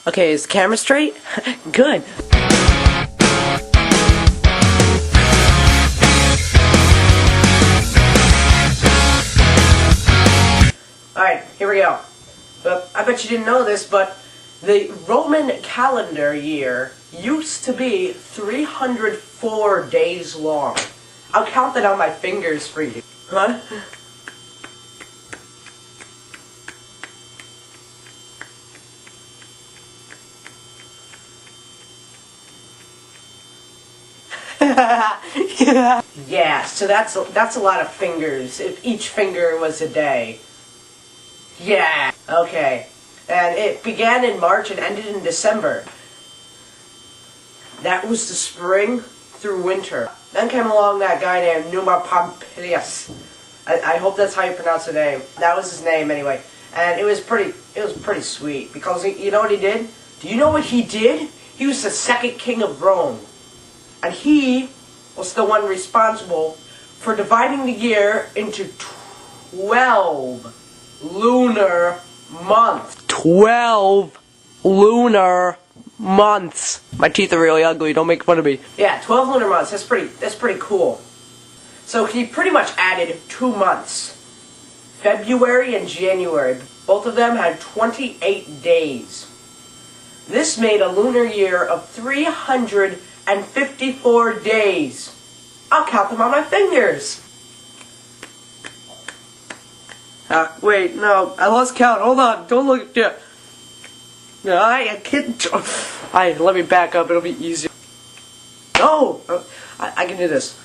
Okay, is the camera straight? Good. Alright, here we go. But I bet you didn't know this, but the Roman calendar year used to be 304 days long. I'll count that on my fingers for you. Huh? Yeah, so that's a lot of fingers, if each finger was a day. Yeah, okay. And it began in March and ended in December. That was the spring through winter. Then came along that guy named Numa Pompilius. I hope that's how you pronounce the name. That was his name anyway. And it was pretty sweet, because you know what he did? Do you know what he did? He was the second king of Rome. And he was the one responsible for dividing the year into 12 lunar months. 12 lunar months. My teeth are really ugly, don't make fun of me. Yeah, 12 lunar months, that's pretty cool. So he pretty much added 2 months. February and January. Both of them had 28 days. This made a lunar year of 354 days. I'll count them on my fingers. Wait, no, I lost count. Hold on, don't look at it. No, I can't. Let me back up, it'll be easier. No! I can do this.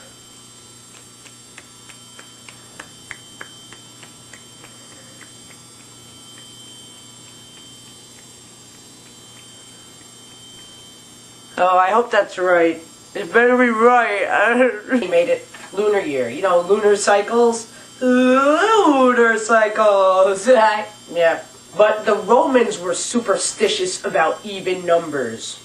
Oh, I hope that's right. It better be right. He made it lunar year. You know, lunar cycles? Lunar cycles! Yeah. But the Romans were superstitious about even numbers.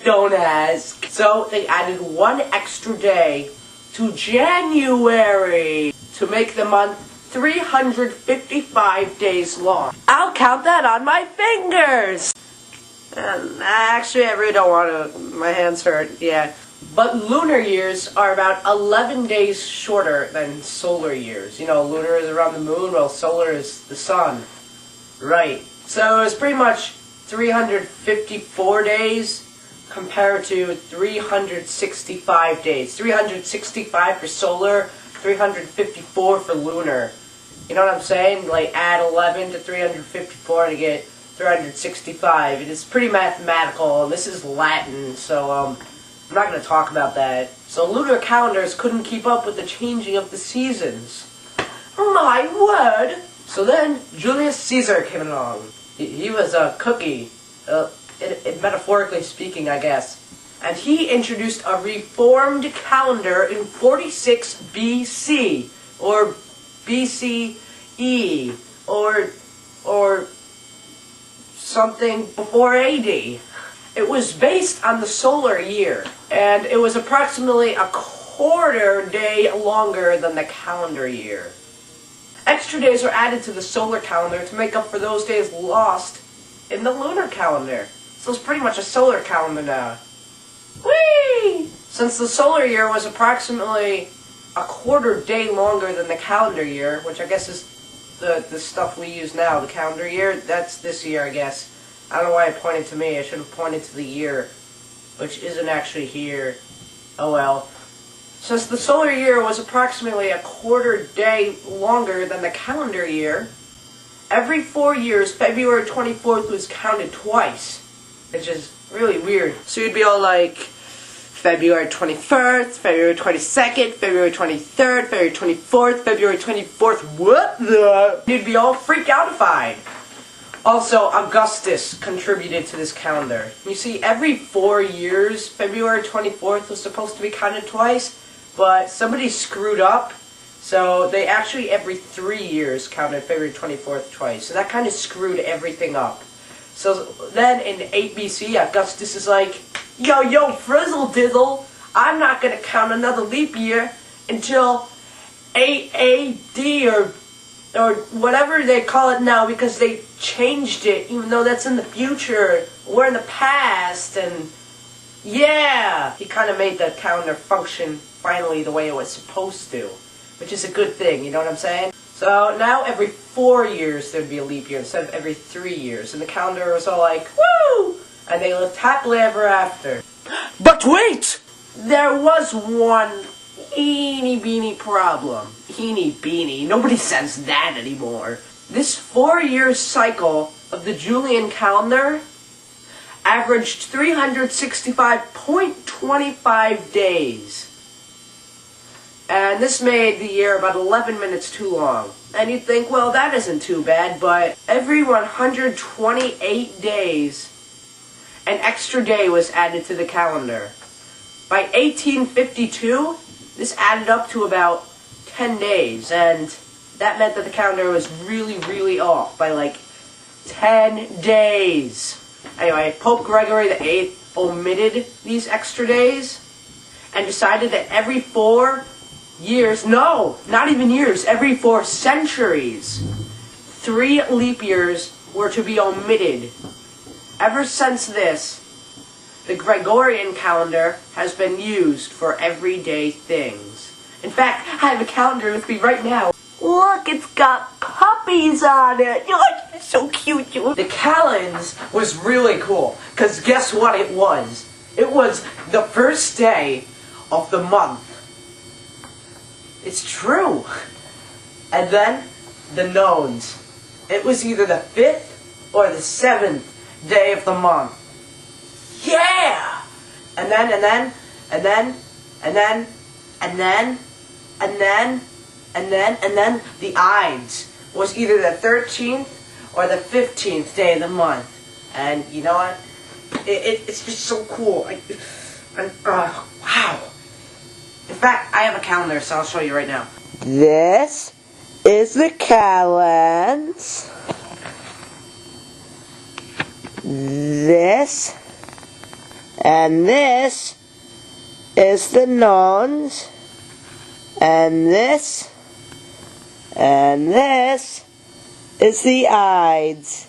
Don't ask. So they added 1 extra day to January to make the month 355 days long. I'll count that on my fingers! Actually, I really don't want to. My hands hurt, yeah. But lunar years are about 11 days shorter than solar years. You know, lunar is around the moon, while solar is the sun. Right. So it's pretty much 354 days compared to 365 days. 365 for solar, 354 for lunar. You know what I'm saying? Like, add 11 to 354 to get 365. It is pretty mathematical, and this is Latin, so I'm not going to talk about that. So lunar calendars couldn't keep up with the changing of the seasons. My word! So then Julius Caesar came along. He was a cookie, metaphorically speaking, I guess. And he introduced a reformed calendar in 46 BC, or BCE, or something before AD. It was based on the solar year, and it was approximately a quarter day longer than the calendar year. Extra days were added to the solar calendar to make up for those days lost in the lunar calendar. So it's pretty much a solar calendar now. Whee! Since the solar year was approximately a quarter day longer than the calendar year, which I guess is the stuff we use now, the calendar year, that's this year, I guess. I don't know why it pointed to me. I should have pointed to the year, which isn't actually here. Oh well. Since the solar year was approximately a quarter day longer than the calendar year, every 4 years, February 24th was counted twice, which is really weird. So you'd be all like, February 21st, February 22nd, February 23rd, February 24th, February 24th, what the? You'd be all freak-outified. Also, Augustus contributed to this calendar. You see, every 4 years, February 24th was supposed to be counted twice, but somebody screwed up, so they actually every 3 years counted February 24th twice. So that kind of screwed everything up. So then in 8 BC, Augustus is like, yo, frizzle dizzle, I'm not going to count another leap year until 8 AD or or whatever they call it now, because they changed it, even though that's in the future. We're in the past, and yeah, he kind of made the calendar function finally the way it was supposed to, which is a good thing, you know what I'm saying? So now every 4 years there'd be a leap year instead of every 3 years, and the calendar was all like, woo! And they lived happily ever after. But wait! There was one eeny beeny problem. Eeny beeny. Nobody says that anymore. This 4-year cycle of the Julian calendar averaged 365.25 days. And this made the year about 11 minutes too long. And you'd think, well, that isn't too bad, but every 128 days, an extra day was added to the calendar. By 1852, this added up to about 10 days, and that meant that the calendar was really, really off by like 10 days. Anyway, Pope Gregory VIII omitted these extra days and decided that every 4 years, no, not even years, every 4 centuries, 3 leap years were to be omitted. Ever since this, the Gregorian calendar has been used for everyday things. In fact, I have a calendar with me right now. Look, it's got puppies on it. It's so cute. The calends was really cool, because guess what it was? It was the first day of the month. It's true. And then the nones. It was either the 5th or the 7th day of the month. Yeah! And then the Ides was either the 13th or the 15th day of the month. And you know what? It's just so cool. Wow. In fact, I have a calendar, so I'll show you right now. This is the calends. This and this is the nones. And this is the Ides.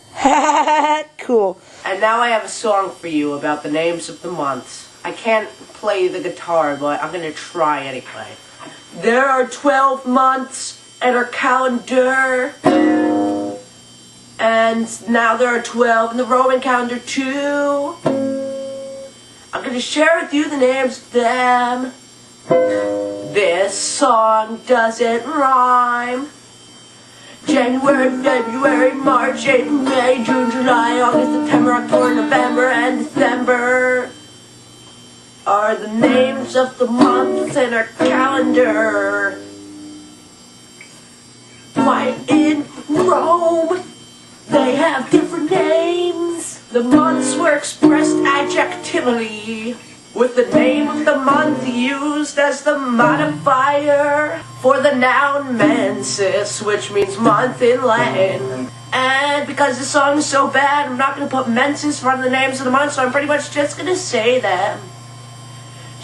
Cool. And now I have a song for you about the names of the months. I can't play the guitar, but I'm gonna try anyway. There are 12 months in our calendar. And now there are 12 in the Roman calendar too. I'm gonna share with you the names of them. This song doesn't rhyme. January, February, March, April, May, June, July, August, September, October, November, and December are the names of the months in our calendar. Why in Rome they have different names? The months were expressed adjectively, with the name of the month used as the modifier for the noun mensis, which means month in Latin. And because this song is so bad, I'm not going to put mensis in front of the names of the months, so I'm pretty much just going to say them.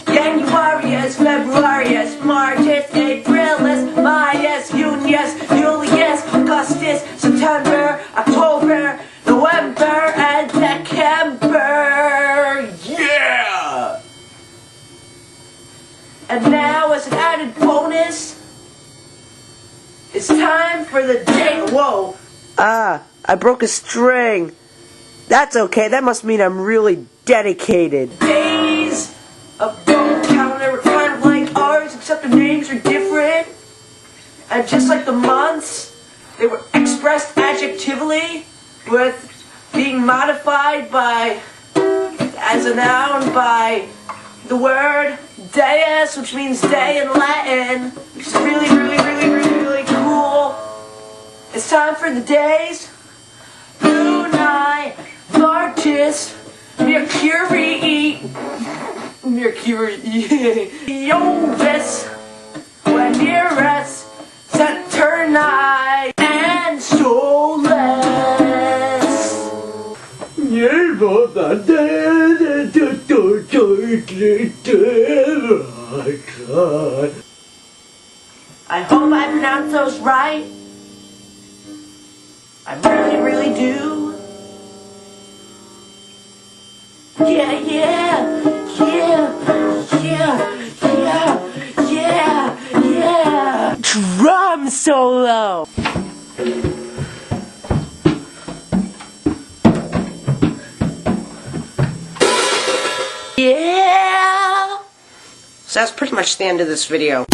Januarius, Februarius, Marchus, Aprilis, Maius, Junius, Julius, Augustus, September, October, November, and December. Yeah! And now, as an added bonus, it's time for the day. Whoa! I broke a string. That's okay, that must mean I'm really dedicated. Days of Roman calendar were kind of like ours, except the names are different. And just like the months, they were expressed adjectively, with being modified by, as a noun, by the word deus, which means day in Latin, which is really, really, really, really, really cool. It's time for the days. Luni, Martis, Mercury, Iovis, Venirus, Saturni, and Soles. I hope I pronounced those right. I really, really do. Yeah, yeah, yeah, yeah, yeah, yeah. Drum solo. Yeah. So that's pretty much the end of this video.